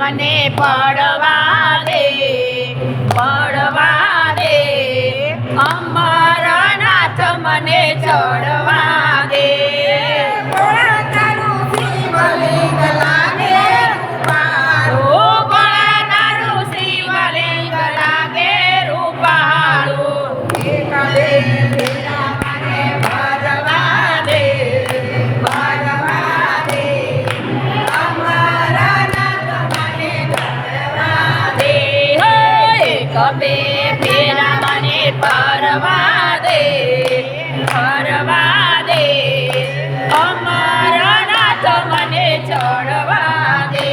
મને પડવા દે, પડવા દે, અમારા નાથ મને ચડવા દે. તારું શિવલિંગ લાગે રૂપાળું, તારું શિવલિંગ લાગે રૂપાળું. મને ભરવા દે, ભરવા દે, અમારા નાથ મને ભરવા દે. કબે ફેરા મને પરવા દે, પરવા દે, અમારા નાથ મને ચડવા દે.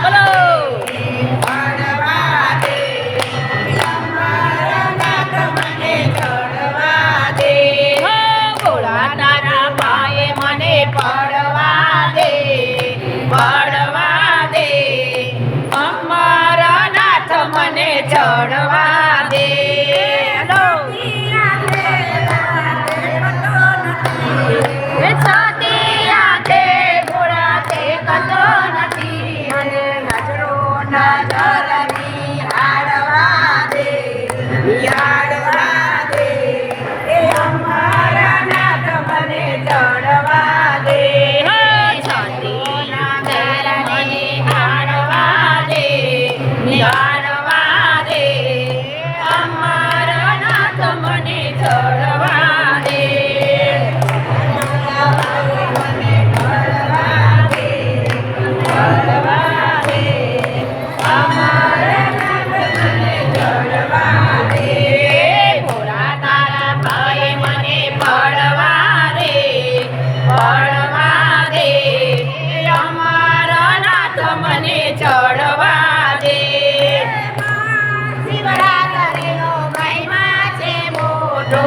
બોલો ભરવા દે, અમારા નાથ મને ભરવા દે. ભોળા તારા ભાઈ મને પડવા દે, પડવા દે, અમારા નાથ મને ચડવા દે. સાથી આંખે ભોળા દેખતો નથી, મને નજરો નજરની હાડવા દે, હાડવા દે, એ અમારા નાથ મને ચડવા દે. સાથી મને હારવા દે, નિહાળવા દે, અમારા નાથ મને ચડવા દે. મને ભરવા દે, ભરવા દે, અમારા નાથ મને ચડવા દે. ભોળા તારા ભાઈ મને પડવા દે, પડવા દે, અમારા નાથ મને ચડવા દે. શિવરાત્રિનો મહિમા છે મોટો,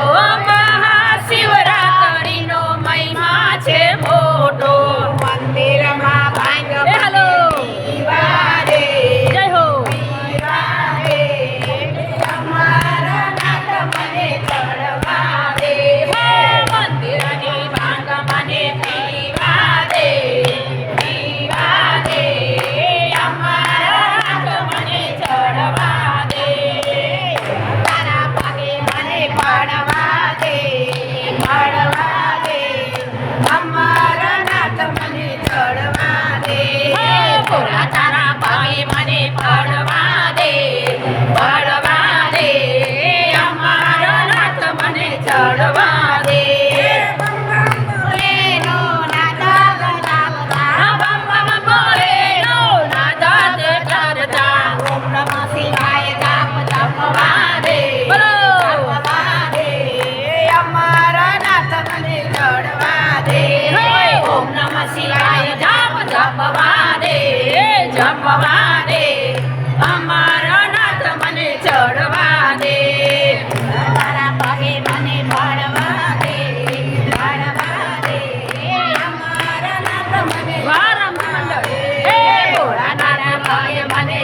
મહાશિવરાત્રિનો મહિમા છે મોટો. મંદિરમાં ભાંગ હાલો પીવા દે, જય હો. પીવા દે, અમારા નાથ મને ચડવા દે. મંદિરની ભાંગ મને પીવા દે, પીવા દે, અમારા નાથ મને ચડવા દે. તારા પગે મને પડવા દે, પડવા દે, અમારા નાથ મને ચડવા દે. ભોળા તારા ભાઈ મને પડવા દે, પડવા દે, અમારો નાથ મને ચડવા દે. ભોલેનો નાથ ગજાવતા, બમ બમ ભોલેનો નાદ કરતા, ઓમ નમઃ શિવાય જાપ જપવા દે, બોલો. જપવા દે, અમારા નાથ મને ચડવા દે. ઓમ નમઃ શિવાય જાપ જપવા દે, જપવા દે, અમારો નાથ મને ચડવા દે. તારા પગે મને ભરવા દે, ભરવા દે, અમારા નાથ મને વારમ મંડળ હે ભોળા તારા ભાઈ મને